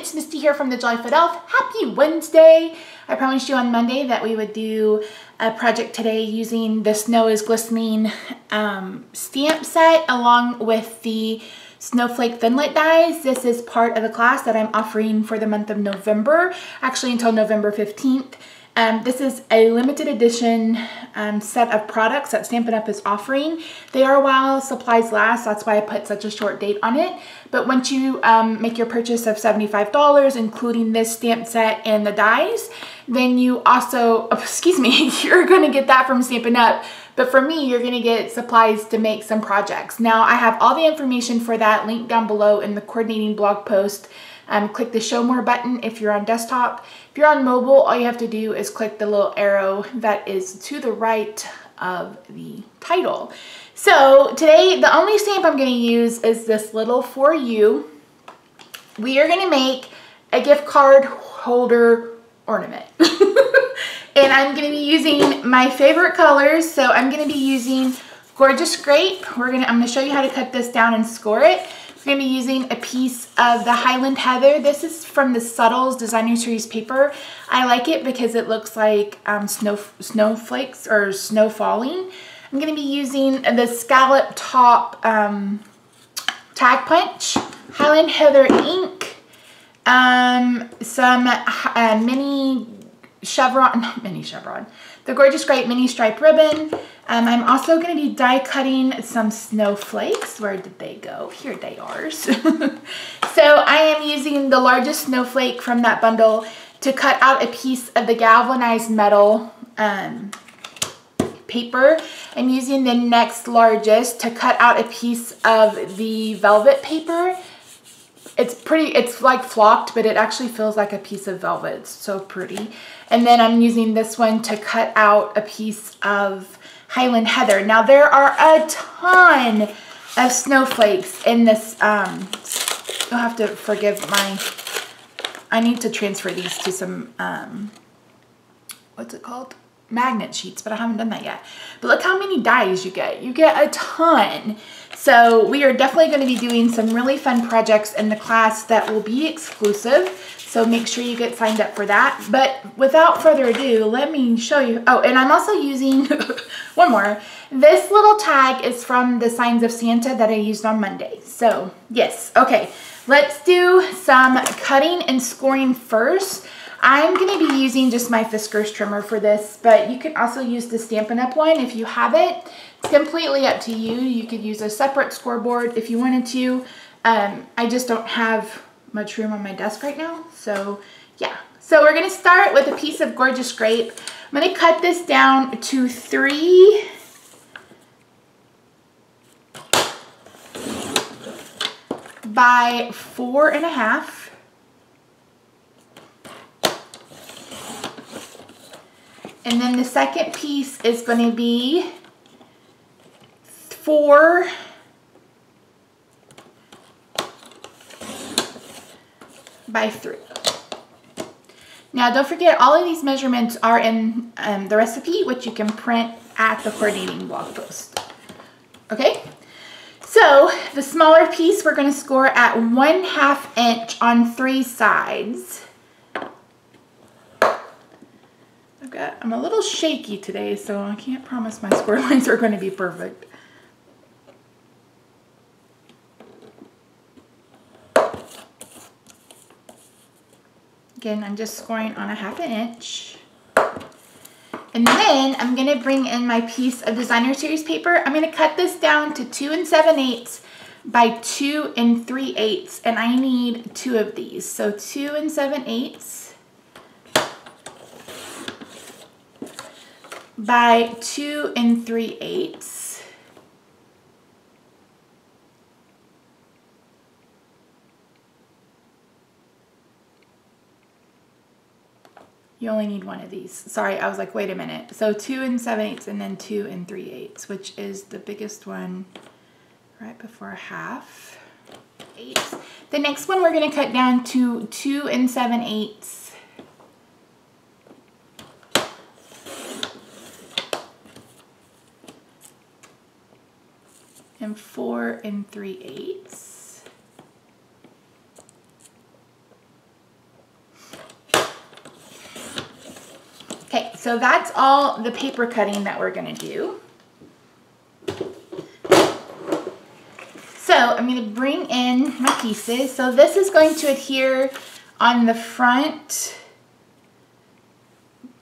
it's Misty here from TheJollyFatElf. Happy Wednesday! I promised you on Monday that we would do a project today using the Snow is Glistening stamp set along with the Snowflake Thinlit dies. This is part of a class that I'm offering for the month of November, actually until November 15th. This is a limited edition set of products that Stampin' Up! Is offering. They are while supplies last, that's why I put such a short date on it. But once you make your purchase of $75, including this stamp set and the dies, then you also, you're gonna get that from Stampin' Up! But for me, you're gonna get supplies to make some projects. Now, I have all the information for that linked down below in the coordinating blog post. Click the show more button if you're on desktop. If you're on mobile, all you have to do is click the little arrow that is to the right of the title. So today, the only stamp I'm gonna use is this little For You. We are gonna make a gift card holder ornament. And I'm gonna be using my favorite colors. So I'm gonna be using Gorgeous Grape. I'm gonna show you how to cut this down and score it. We're going to be using a piece of the Highland Heather. This is from the Subtles Designer Series paper. I like it because it looks like snowflakes or snow falling. I'm going to be using the Scallop Top Tag Punch, Highland Heather ink, some the Gorgeous Grape mini stripe ribbon. I'm also going to be die cutting some snowflakes. Where did they go? Here they are. So I am using the largest snowflake from that bundle to cut out a piece of the galvanized metal paper. I'm using the next largest to cut out a piece of the velvet paper. It's like flocked, but it actually feels like a piece of velvet. It's so pretty. And then I'm using this one to cut out a piece of Highland Heather. Now there are a ton of snowflakes in this. You'll have to forgive I need to transfer these to some, what's it called? Magnet sheets, but I haven't done that yet. But look how many dies you get. You get a ton. So we are definitely going to be doing some really fun projects in the class that will be exclusive. So make sure you get signed up for that. But without further ado, let me show you. Oh, and I'm also using one more. This little tag is from the Signs of Santa that I used on Monday. So yes, okay. Let's do some cutting and scoring first. I'm going to be using just my Fiskars trimmer for this, but you can also use the Stampin' Up! One if you have it. It's completely up to you. You could use a separate scoreboard if you wanted to. I just don't have much room on my desk right now, so yeah. So we're going to start with a piece of Gorgeous Grape. I'm going to cut this down to 3 by 4.5. And then the second piece is going to be 4 by 3. Now don't forget, all of these measurements are in the recipe, which you can print at the coordinating blog post. Okay, so the smaller piece we're going to score at 1/2 inch on 3 sides. I'm a little shaky today, so I can't promise my score lines are going to be perfect. Again, I'm just scoring on 1/2 inch. And then I'm going to bring in my piece of Designer Series paper. I'm going to cut this down to 2 7/8 by 2 3/8, and I need 2 of these. So 2 7/8 by 2 3/8. You only need 1 of these. Sorry, I was like, wait a minute. So 2 7/8 and then 2 3/8, which is the biggest one right before 1/2. 8. The next one we're going to cut down to 2 7/8. And 4 3/8. so that's all the paper cutting that we're gonna do. So I'm gonna bring in my pieces. So this is going to adhere on the front,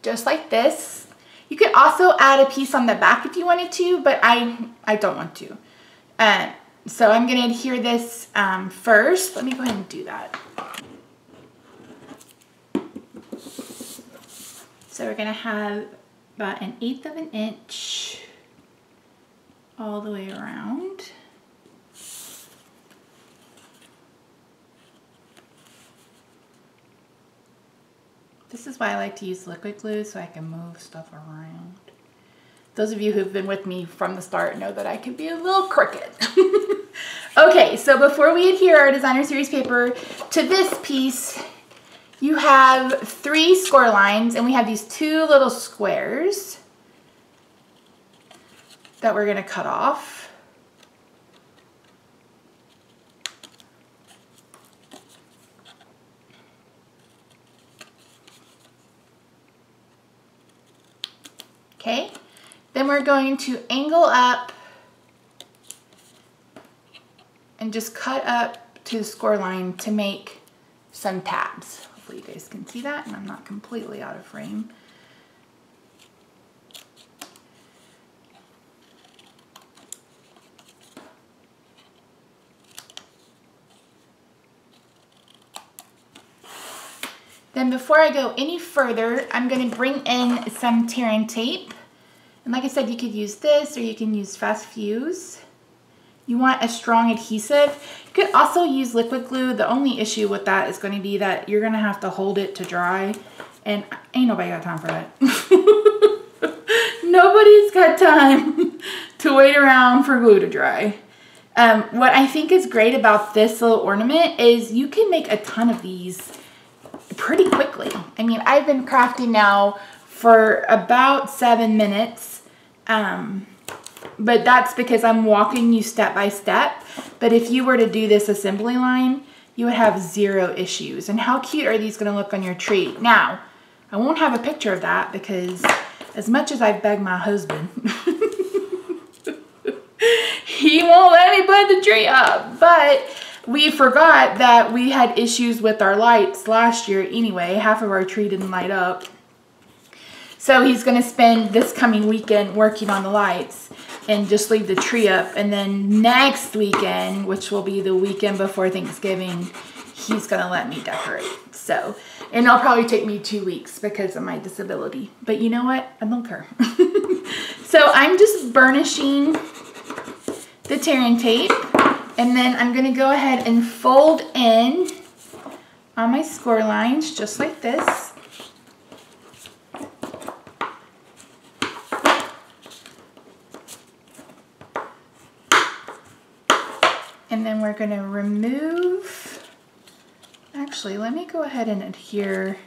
just like this. You could also add a piece on the back if you wanted to, but I don't want to. So I'm gonna adhere this first. Let me go ahead and do that. So we're gonna have about 1/8 of an inch all the way around. This is why I like to use liquid glue, so I can move stuff around. Those of you who've been with me from the start know that I can be a little crooked. Okay, so before we adhere our designer series paper to this piece, you have 3 score lines, and we have these 2 little squares that we're gonna cut off. Okay, then we're going to angle up and just cut up to the score line to make some tabs. Hopefully you guys can see that and I'm not completely out of frame. Then before I go any further, I'm going to bring in some tearing tape. And like I said, you could use this or you can use Fast Fuse. You want a strong adhesive. You could also use liquid glue. The only issue with that is going to be that you're going to have to hold it to dry. And ain't nobody got time for that. Nobody's got time to wait around for glue to dry. What I think is great about this little ornament is you can make a ton of these pretty quickly. I mean, I've been crafting now for about 7 minutes, but that's because I'm walking you step by step. But if you were to do this assembly line, you would have 0 issues. And how cute are these going to look on your tree? Now, I won't have a picture of that because as much as I've begged my husband, he won't let me put the tree up. But we forgot that we had issues with our lights last year anyway. Half of our tree didn't light up. So he's going to spend this coming weekend working on the lights and just leave the tree up. And then next weekend, which will be the weekend before Thanksgiving, he's going to let me decorate. So, and it'll probably take me 2 weeks because of my disability. But you know what? I don't care. So I'm just burnishing the tearing tape. And then I'm going to go ahead and fold in on my score lines just like this. And then we're going to remove, actually let me go ahead and adhere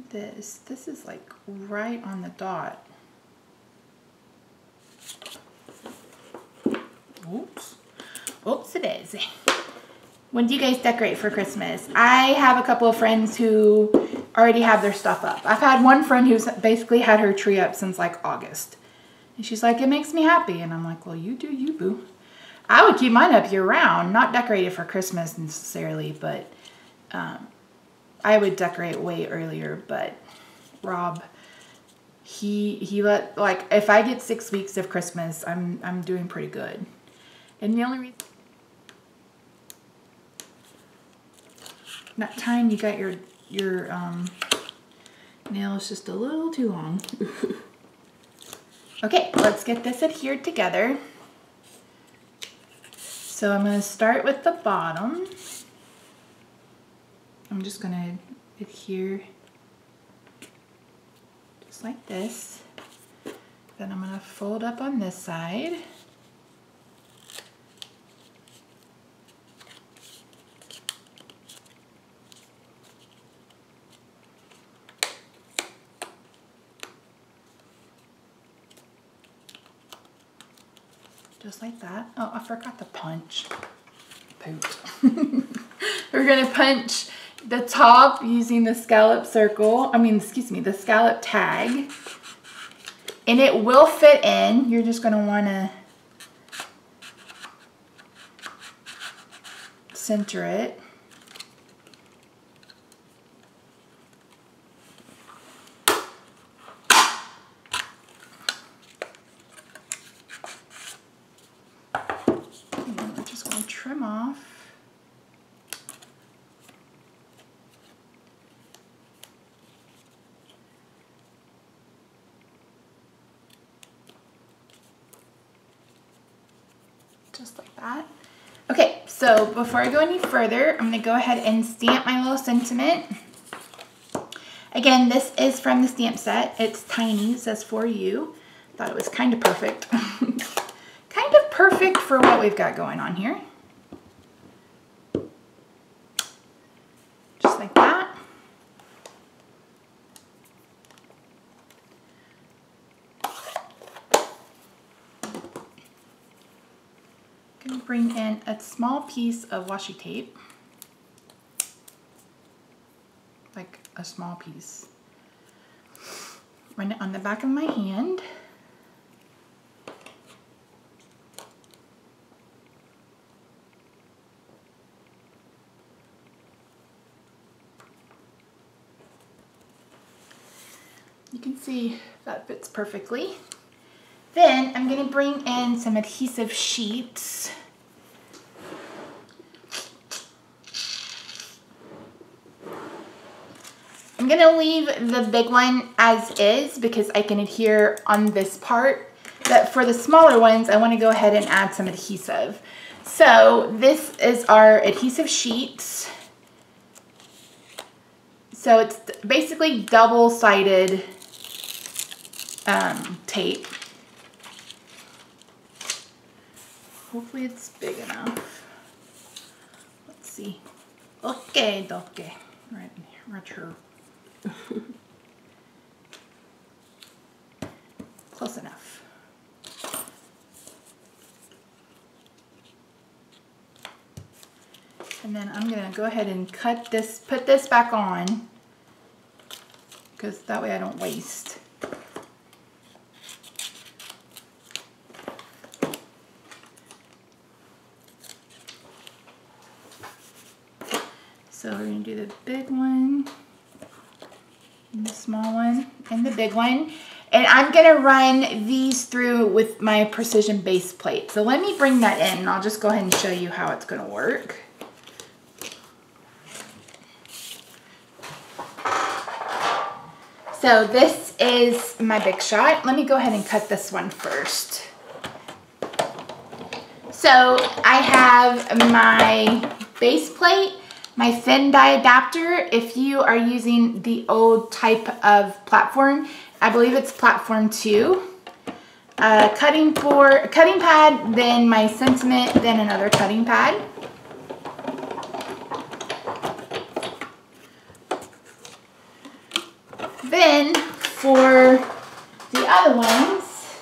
this. This is like right on the dot. Oops. Oopsie-daisy. When do you guys decorate for Christmas? I have a couple of friends who already have their stuff up. I've had one friend who's basically had her tree up since like August. And she's like, it makes me happy. And I'm like, well, you do you, boo. I would keep mine up year round, not decorated for Christmas necessarily, but I would decorate way earlier. But Rob, he let, like, if I get 6 weeks of Christmas, I'm doing pretty good. And the only reason that time you got your nails just a little too long. Okay, let's get this adhered together. So I'm going to start with the bottom. I'm just going to adhere just like this. Then I'm going to fold up on this side. Just like that. Oh, I forgot to punch. Poop. We're going to punch the top using the scallop circle, the scallop tag, and it will fit in. You're just gonna wanna center it. And then we're just gonna trim off. Just like that. Okay, so before I go any further, I'm gonna go ahead and stamp my little sentiment. Again, this is from the stamp set. It's tiny, it says for you. Thought it was kind of perfect. Kind of perfect for what we've got going on here. Just like that. Gonna bring in a small piece of washi tape, like a small piece. Run it on the back of my hand. You can see that fits perfectly. Then I'm going to bring in some adhesive sheets. I'm going to leave the big one as is because I can adhere on this part. But for the smaller ones, I want to go ahead and add some adhesive. So this is our adhesive sheets. So it's basically double-sided tape. Hopefully it's big enough. Let's see. Okay. Right here. Close enough. And then I'm gonna go ahead and cut this, put this back on, because that way I don't waste. So we're going to do the big one, and the small one, and the big one. And I'm going to run these through with my precision base plate. So let me bring that in, and I'll just go ahead and show you how it's going to work. So this is my big shot. Let me go ahead and cut this one first. So I have my base plate, my thin die adapter. If you are using the old type of platform, I believe it's platform 2. Cutting pad, then my sentiment, then another cutting pad. Then for the other ones,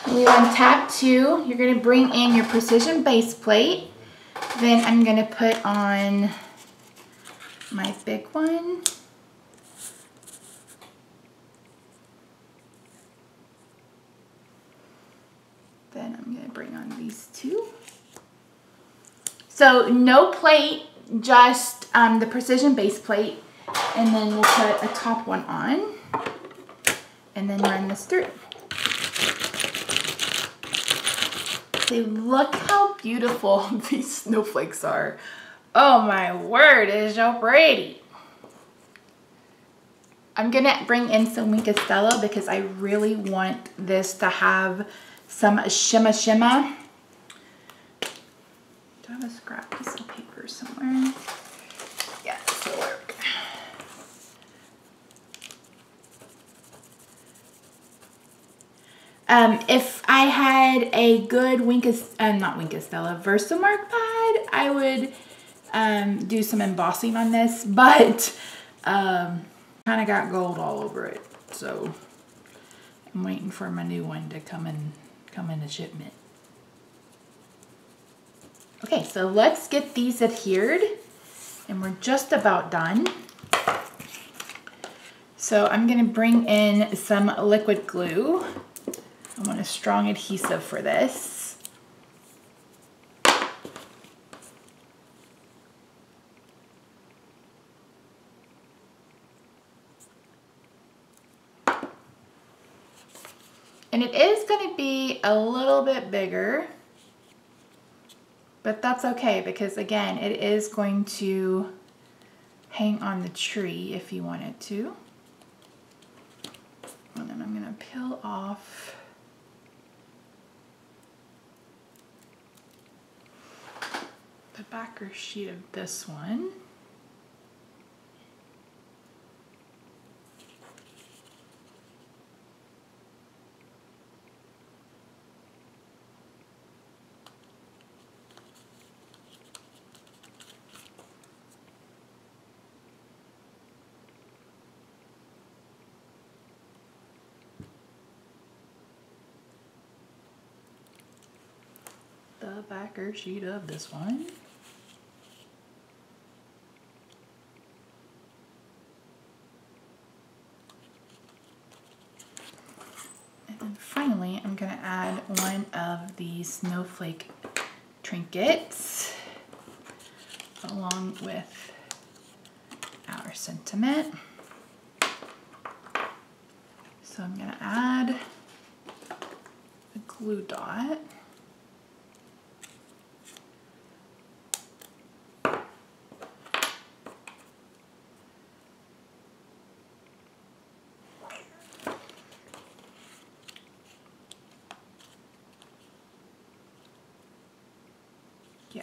we on tab 2, you're going to bring in your precision base plate. Then I'm going to put on my big one. Then I'm going to bring on these two. So no plate, just the precision base plate. And then we'll put a top one on. And then run this through. See, look how beautiful these snowflakes are. Oh my word, it is so pretty. I'm gonna bring in some Wink of Stella because I really want this to have some shimma. Do I have a scrap piece of paper somewhere? Yeah, this will work. If I had a good not Wink of Stella, Versamark pad, I would do some embossing on this, but kind of got gold all over it, so I'm waiting for my new one to come in a shipment. Okay, so let's get these adhered. And we're just about done. So I'm gonna bring in some liquid glue. I want a strong adhesive for this. And it is gonna be a little bit bigger, but that's okay because again, it is going to hang on the tree if you want it to. And then I'm gonna peel off the backer sheet of this one. The backer sheet of this one. And then finally, I'm gonna add one of these snowflake trinkets along with our sentiment. So I'm gonna add a glue dot. Yeah.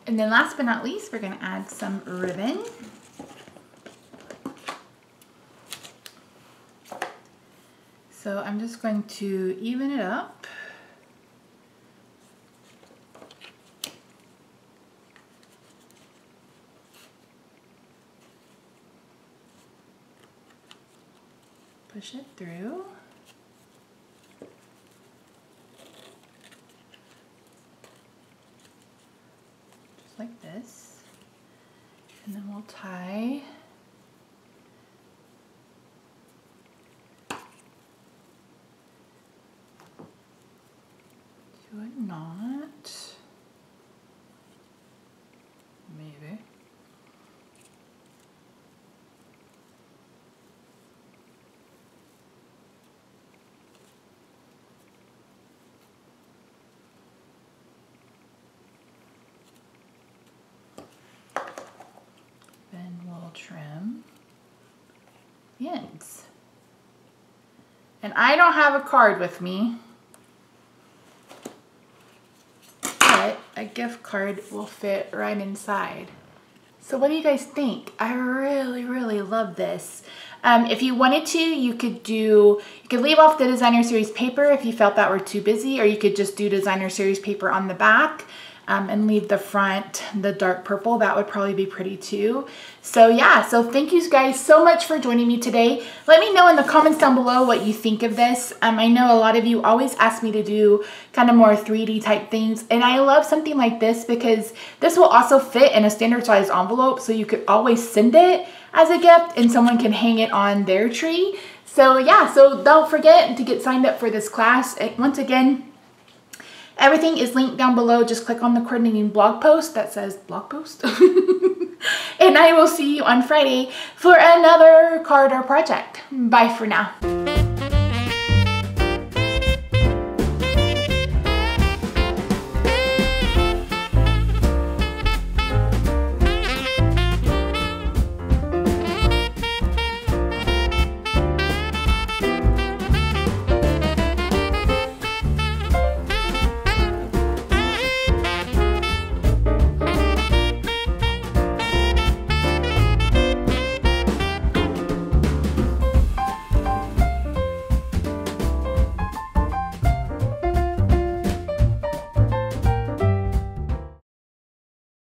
And then last but not least, we're gonna add some ribbon. So I'm just going to even it up. Push it through. Like this, and then we'll tie to a knot, maybe. Trim the ends. And I don't have a card with me, but a gift card will fit right inside. So what do you guys think? I really, really love this. If you wanted to, you could leave off the designer series paper if you felt that were too busy, or you could just do designer series paper on the back. And leave the front the dark purple. That would probably be pretty too. So yeah, so thank you guys so much for joining me today. Let me know in the comments down below what you think of this. I know a lot of you always ask me to do kind of more 3D type things, and I love something like this because this will also fit in a standard size envelope, so you could always send it as a gift and someone can hang it on their tree. So yeah, so don't forget to get signed up for this class. Once again, everything is linked down below. Just click on the coordinating blog post that says blog post. And I will see you on Friday for another card or project. Bye for now.